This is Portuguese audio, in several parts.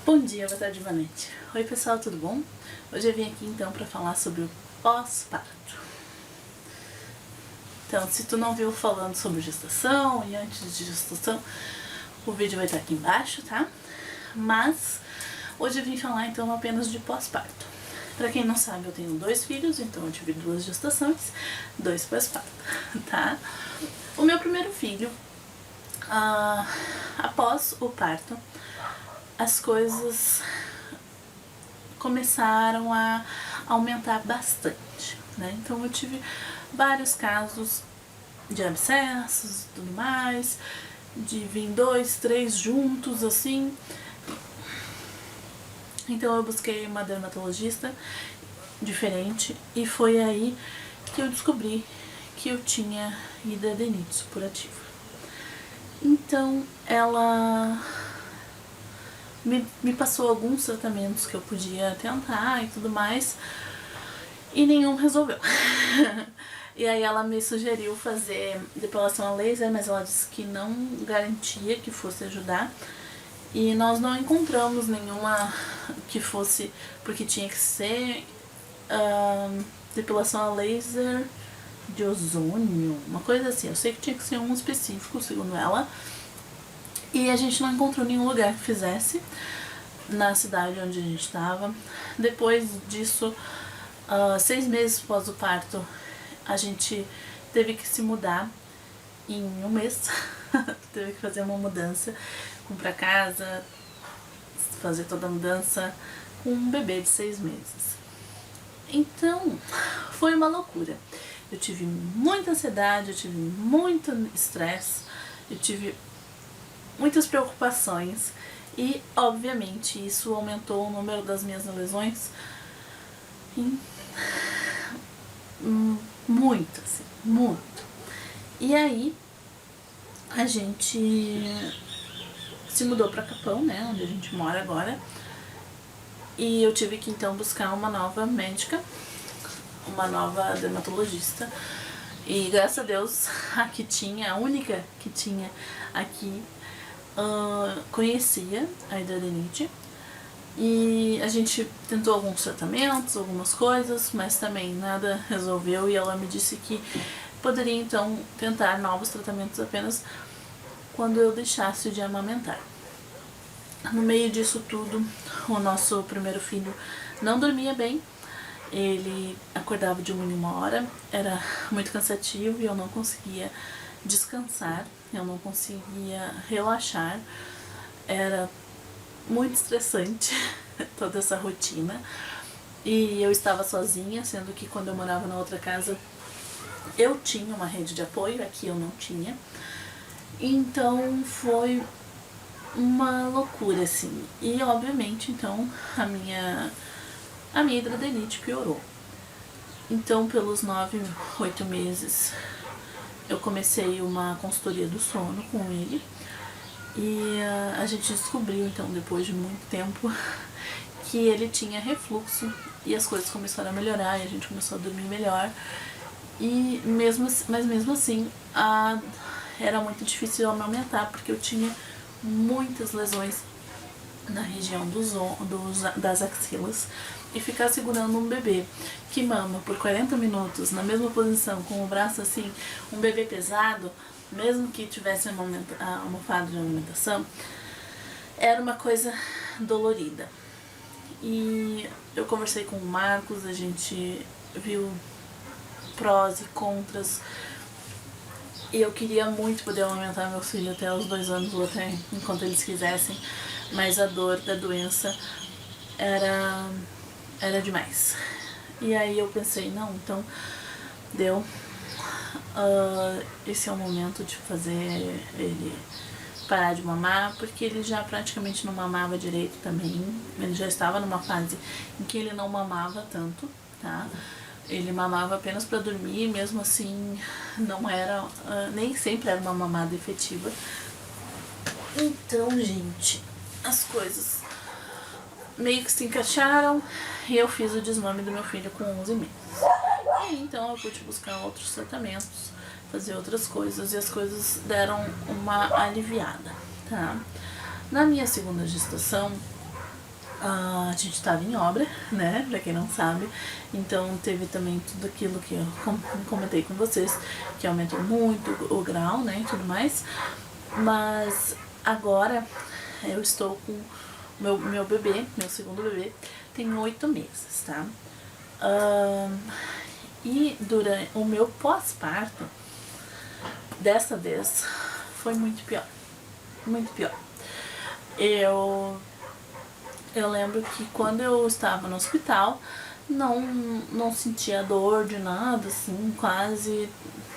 Bom dia, boa tarde, boa noite. Oi pessoal, tudo bom? Hoje eu vim aqui então para falar sobre o pós-parto. Então, se tu não viu falando sobre gestação e antes de gestação, o vídeo vai estar aqui embaixo, tá? Mas hoje eu vim falar então apenas de pós-parto. Pra quem não sabe, eu tenho 2 filhos, então eu tive 2 gestações, 2 pós-parto, tá? O meu primeiro filho, após o parto, as coisas começaram a aumentar bastante, né? Então eu tive vários casos de abscessos e tudo mais, de vir 2, 3 juntos, assim. Então eu busquei uma dermatologista diferente e foi aí que eu descobri que eu tinha hidradenitis supurativa. Então ela me passou alguns tratamentos que eu podia tentar e tudo mais, e nenhum resolveu. E aí ela me sugeriu fazer depilação a laser, mas ela disse que não garantia que fosse ajudar. E nós não encontramos nenhuma que fosse, porque tinha que ser depilação a laser de ozônio, uma coisa assim. Eu sei que tinha que ser um específico, segundo ela. E a gente não encontrou nenhum lugar que fizesse na cidade onde a gente estava. Depois disso, 6 meses após o parto, a gente teve que se mudar em um mês. Teve que fazer uma mudança, comprar casa, fazer toda a mudança com um bebê de 6 meses. Então, foi uma loucura. Eu tive muita ansiedade, eu tive muito estresse, eu tive muitas preocupações e, obviamente, isso aumentou o número das minhas lesões muito, assim, muito. E aí, a gente se mudou pra Capão, né, onde a gente mora agora, e eu tive que, então, buscar uma nova médica, uma nova dermatologista, e, graças a Deus, a única que tinha aqui, conhecia a hidradenitis, e a gente tentou alguns tratamentos, algumas coisas, mas também nada resolveu, e ela me disse que poderia então tentar novos tratamentos apenas quando eu deixasse de amamentar. No meio disso tudo, o nosso primeiro filho não dormia bem, ele acordava de 1 em 1 hora, era muito cansativo e eu não conseguia descansar, eu não conseguia relaxar, era muito estressante toda essa rotina, e eu estava sozinha, sendo que quando eu morava na outra casa eu tinha uma rede de apoio, aqui eu não tinha. Então foi uma loucura, assim, e obviamente então a minha hidradenitis piorou. Então pelos 9, 8 meses eu comecei uma consultoria do sono com ele, e a gente descobriu então, depois de muito tempo, que ele tinha refluxo, e as coisas começaram a melhorar, e a gente começou a dormir melhor, mas mesmo assim era muito difícil amamentar, porque eu tinha muitas lesões na região das axilas, e ficar segurando um bebê que mama por 40 minutos na mesma posição, com o braço assim, um bebê pesado, mesmo que tivesse almofada de amamentação, era uma coisa dolorida. E eu conversei com o Marcos, a gente viu prós e contras, e eu queria muito poder amamentar meu filho até os 2 anos ou até enquanto eles quisessem, mas a dor da doença era demais. E aí eu pensei, não, então deu, esse é o momento de fazer ele parar de mamar, porque ele já praticamente não mamava direito também, ele já estava numa fase em que ele não mamava tanto, tá? Ele mamava apenas para dormir, mesmo assim não era, nem sempre era uma mamada efetiva. Então, gente, as coisas meio que se encaixaram e eu fiz o desmame do meu filho com 11 meses. E então eu pude buscar outros tratamentos, fazer outras coisas, e as coisas deram uma aliviada, tá? Na minha segunda gestação, A gente estava em obra, né, pra quem não sabe, então teve também tudo aquilo que eu comentei com vocês, que aumentou muito o grau, né, e tudo mais, mas agora eu estou com meu bebê, meu segundo bebê, tem 8 meses, tá? E durante o meu pós-parto, dessa vez, foi muito pior, muito pior. Eu lembro que quando eu estava no hospital, não sentia dor de nada, assim, quase.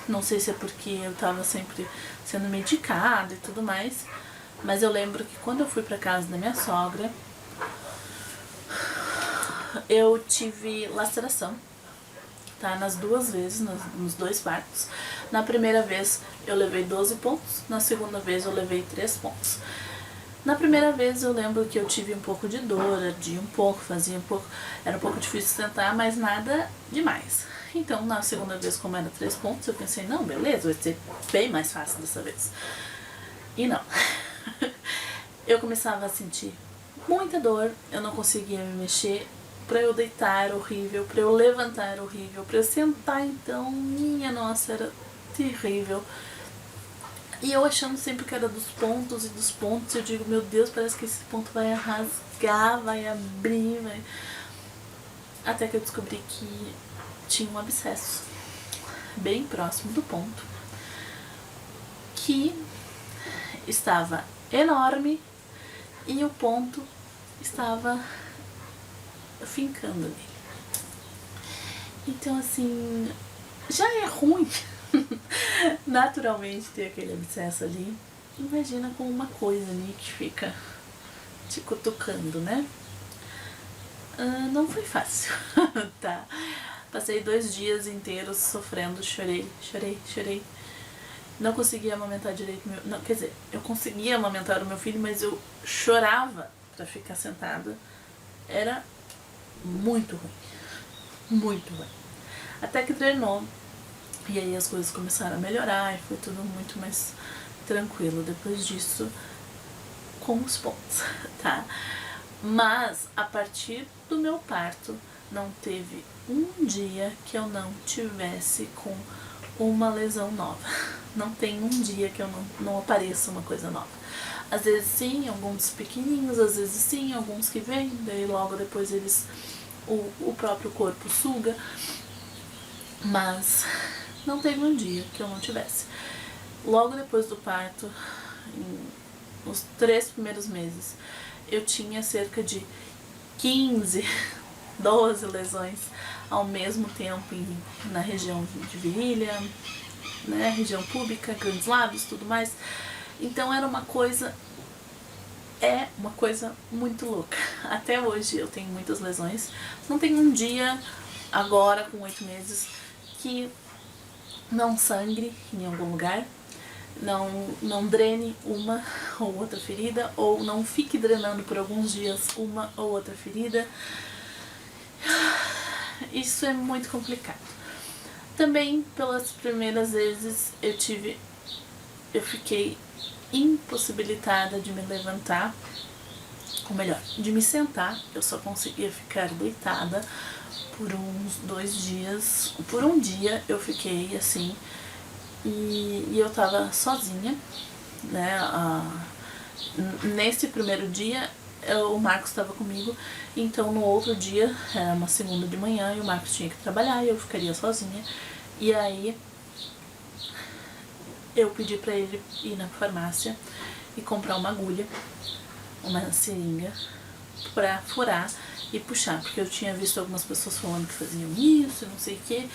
Não sei se é porque eu estava sempre sendo medicada e tudo mais. Mas eu lembro que quando eu fui pra casa da minha sogra, eu tive laceração, tá? Nas duas vezes, nos dois partos. Na primeira vez eu levei 12 pontos, na segunda vez eu levei 3 pontos. Na primeira vez eu lembro que eu tive um pouco de dor, ardia um pouco, fazia um pouco, era um pouco difícil sentar, mas nada demais. Então na segunda vez, como era 3 pontos, eu pensei, não, beleza, vai ser bem mais fácil dessa vez. E não. Eu começava a sentir muita dor, eu não conseguia me mexer, pra eu deitar era horrível, pra eu levantar era horrível, pra eu sentar então, minha nossa, era terrível. E eu achando sempre que era dos pontos e dos pontos, eu digo, meu Deus, parece que esse ponto vai rasgar, vai abrir, vai... Até que eu descobri que tinha um abscesso bem próximo do ponto, que estava enorme e o ponto estava fincando ali. Então, assim, já é ruim naturalmente ter aquele abscesso ali. Imagina com uma coisa ali que fica te cutucando, né? Não foi fácil, tá? Passei 2 dias inteiros sofrendo, chorei. Não conseguia amamentar direito meu... Não, quer dizer, eu conseguia amamentar o meu filho, mas eu chorava pra ficar sentada. Era muito ruim, muito ruim. Até que treinou, e aí as coisas começaram a melhorar e foi tudo muito mais tranquilo depois disso com os pontos, tá? Mas a partir do meu parto não teve um dia que eu não tivesse com uma lesão nova. Não tem um dia que eu não apareça uma coisa nova. Às vezes sim, alguns pequenininhos, às vezes sim, alguns que vêm, daí logo depois eles o próprio corpo suga. Mas não teve um dia que eu não tivesse. Logo depois do parto, nos 3 primeiros meses, eu tinha cerca de 15, 12 lesões ao mesmo tempo na região de virilha, né, região pública, grandes lábios, tudo mais. Então era uma coisa, é uma coisa muito louca. Até hoje eu tenho muitas lesões. Não tem um dia, agora com 8 meses, que não sangre em algum lugar, não drene uma ou outra ferida, ou não fique drenando por alguns dias uma ou outra ferida. Isso é muito complicado. Também, pelas primeiras vezes, eu fiquei impossibilitada de me levantar, ou melhor, de me sentar. Eu só conseguia ficar deitada por uns 2 dias. Por um dia eu fiquei assim, e eu tava sozinha, né? Nesse primeiro dia o Marcos estava comigo, então no outro dia, era uma segunda de manhã, e o Marcos tinha que trabalhar e eu ficaria sozinha. E aí eu pedi pra ele ir na farmácia e comprar uma agulha, uma seringa, pra furar e puxar, porque eu tinha visto algumas pessoas falando que faziam isso, não sei o que,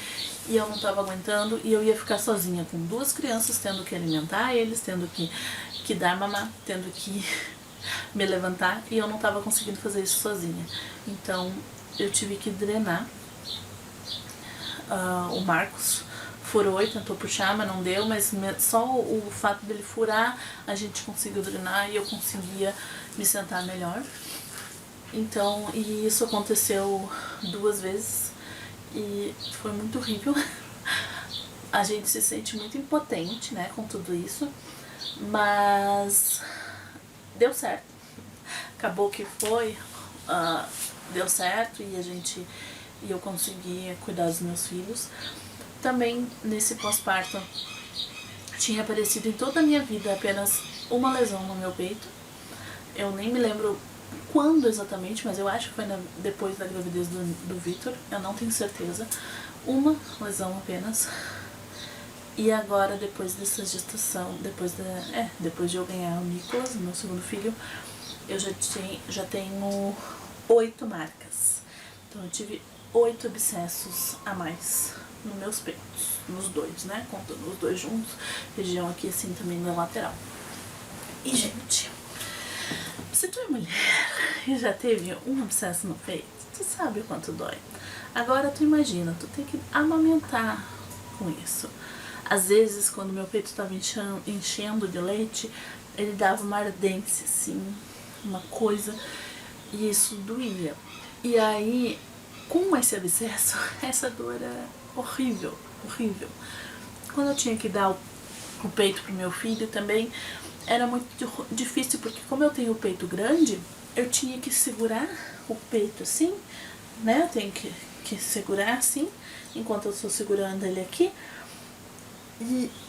e eu não tava aguentando, e eu ia ficar sozinha com 2 crianças, tendo que alimentar eles, tendo que dar mamar, tendo que me levantar, e eu não tava conseguindo fazer isso sozinha. Então eu tive que drenar. O Marcos furou e tentou puxar, mas não deu, mas só o fato dele furar, a gente conseguiu drenar e eu conseguia me sentar melhor. Então, e isso aconteceu 2 vezes e foi muito horrível. A gente se sente muito impotente, né, com tudo isso, mas deu certo. Acabou que foi deu certo e eu consegui cuidar dos meus filhos. Também nesse pós-parto tinha aparecido em toda a minha vida apenas uma lesão no meu peito. Eu nem me lembro quando exatamente, mas eu acho que foi depois da gravidez do Victor, eu não tenho certeza. Uma lesão apenas. E agora, depois dessa gestação, depois de eu ganhar o Nicolas, meu segundo filho, eu já tenho 8 marcas. Então eu tive 8 abscessos a mais nos meus peitos, nos dois, né? Contando os dois juntos, região aqui assim também na lateral. E gente, se tu é mulher e já teve um abscesso no peito, tu sabe o quanto dói. Agora tu imagina, tu tem que amamentar com isso. Às vezes, quando meu peito estava enchendo de leite, ele dava uma ardência, assim, uma coisa, e isso doía. E aí, com esse abscesso, essa dor era horrível, horrível. Quando eu tinha que dar o peito pro meu filho também, era muito difícil, porque como eu tenho o peito grande, eu tinha que segurar o peito assim, né? Eu tenho que segurar assim, enquanto eu estou segurando ele aqui.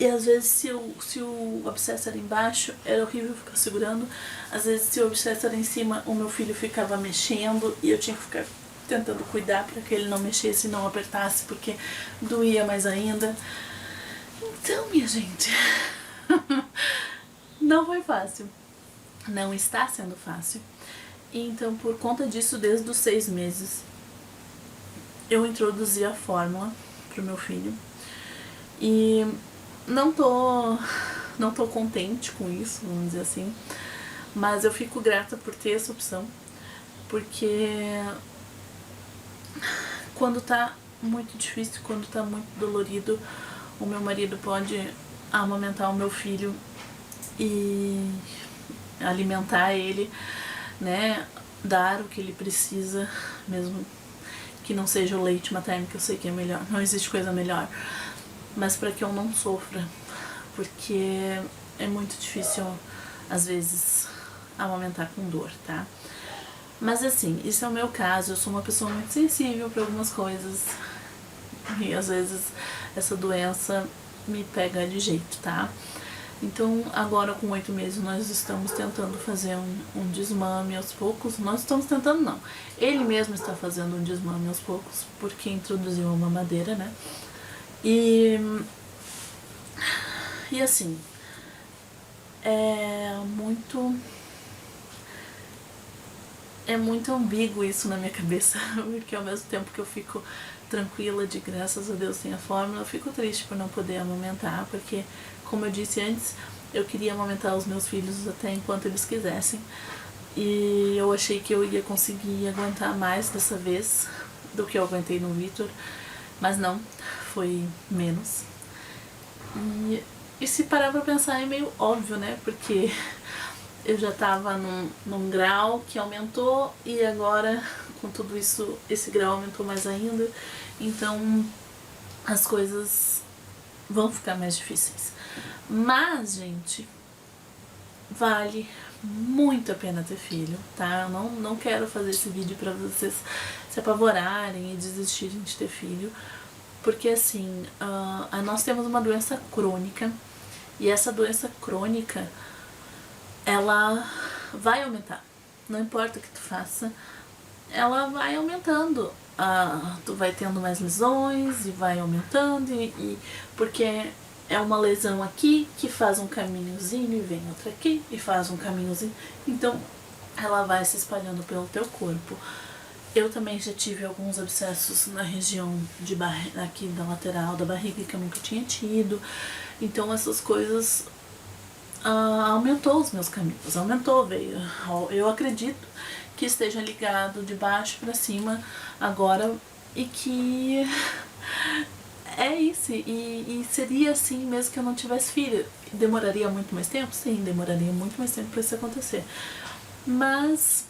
E às vezes se o abscesso era embaixo, era horrível ficar segurando. Às vezes se o abscesso era em cima, o meu filho ficava mexendo e eu tinha que ficar tentando cuidar para que ele não mexesse e não apertasse, porque doía mais ainda. Então, minha gente, não foi fácil. Não está sendo fácil. Então, por conta disso, desde os 6 meses, eu introduzi a fórmula pro meu filho. E não tô contente com isso, vamos dizer assim, mas eu fico grata por ter essa opção, porque quando tá muito difícil, quando tá muito dolorido, o meu marido pode amamentar o meu filho e alimentar ele, né, dar o que ele precisa, mesmo que não seja o leite materno, que eu sei que é melhor, não existe coisa melhor, mas para que eu não sofra, porque é muito difícil, às vezes, amamentar com dor, tá? Mas assim, isso é o meu caso, eu sou uma pessoa muito sensível para algumas coisas, e às vezes essa doença me pega de jeito, tá? Então, agora com 8 meses, nós estamos tentando fazer um desmame aos poucos. Nós estamos tentando, não. Ele mesmo está fazendo um desmame aos poucos, porque introduziu uma mamadeira, né? E assim, é muito ambíguo isso na minha cabeça, porque ao mesmo tempo que eu fico tranquila de graças a Deus tem a fórmula, eu fico triste por não poder amamentar, porque, como eu disse antes, eu queria amamentar os meus filhos até enquanto eles quisessem, e eu achei que eu ia conseguir aguentar mais dessa vez do que eu aguentei no Victor, mas não, foi menos. E se parar pra pensar é meio óbvio, né? Porque eu já tava num grau que aumentou e agora com tudo isso, esse grau aumentou mais ainda. Então as coisas vão ficar mais difíceis. Mas, gente, vale muito a pena ter filho, tá? Eu não quero fazer esse vídeo pra vocês se apavorarem e desistirem de ter filho. Porque assim, nós temos uma doença crônica e essa doença crônica, ela vai aumentar. Não importa o que tu faça, ela vai aumentando. Tu vai tendo mais lesões e vai aumentando, porque é uma lesão aqui que faz um caminhozinho e vem outra aqui e faz um caminhozinho. Então, ela vai se espalhando pelo teu corpo. Eu também já tive alguns abscessos na região aqui da lateral da barriga que eu nunca tinha tido. Então essas coisas aumentou os meus caminhos, veio. Eu acredito que esteja ligado de baixo para cima agora e que é isso. E seria assim mesmo que eu não tivesse filho. Demoraria muito mais tempo? Sim, demoraria muito mais tempo para isso acontecer. Mas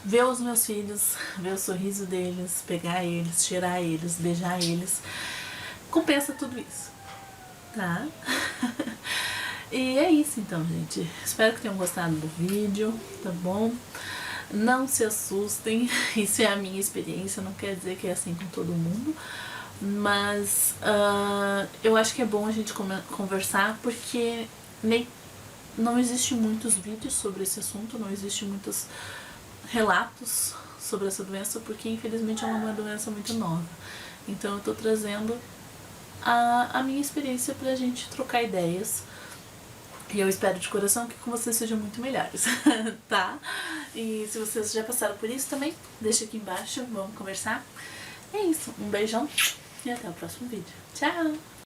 ver os meus filhos, ver o sorriso deles, pegar eles, cheirar eles, beijar eles, compensa tudo isso, tá? E é isso então, gente. Espero que tenham gostado do vídeo, tá bom? Não se assustem, isso é a minha experiência, não quer dizer que é assim com todo mundo, mas eu acho que é bom a gente conversar, porque não existe muitos vídeos sobre esse assunto, não existe muitos relatos sobre essa doença, porque infelizmente é uma doença muito nova. Então eu tô trazendo a minha experiência pra gente trocar ideias. E eu espero de coração que com vocês sejam muito melhores, tá? E se vocês já passaram por isso também, deixa aqui embaixo, vamos conversar. É isso, um beijão e até o próximo vídeo. Tchau!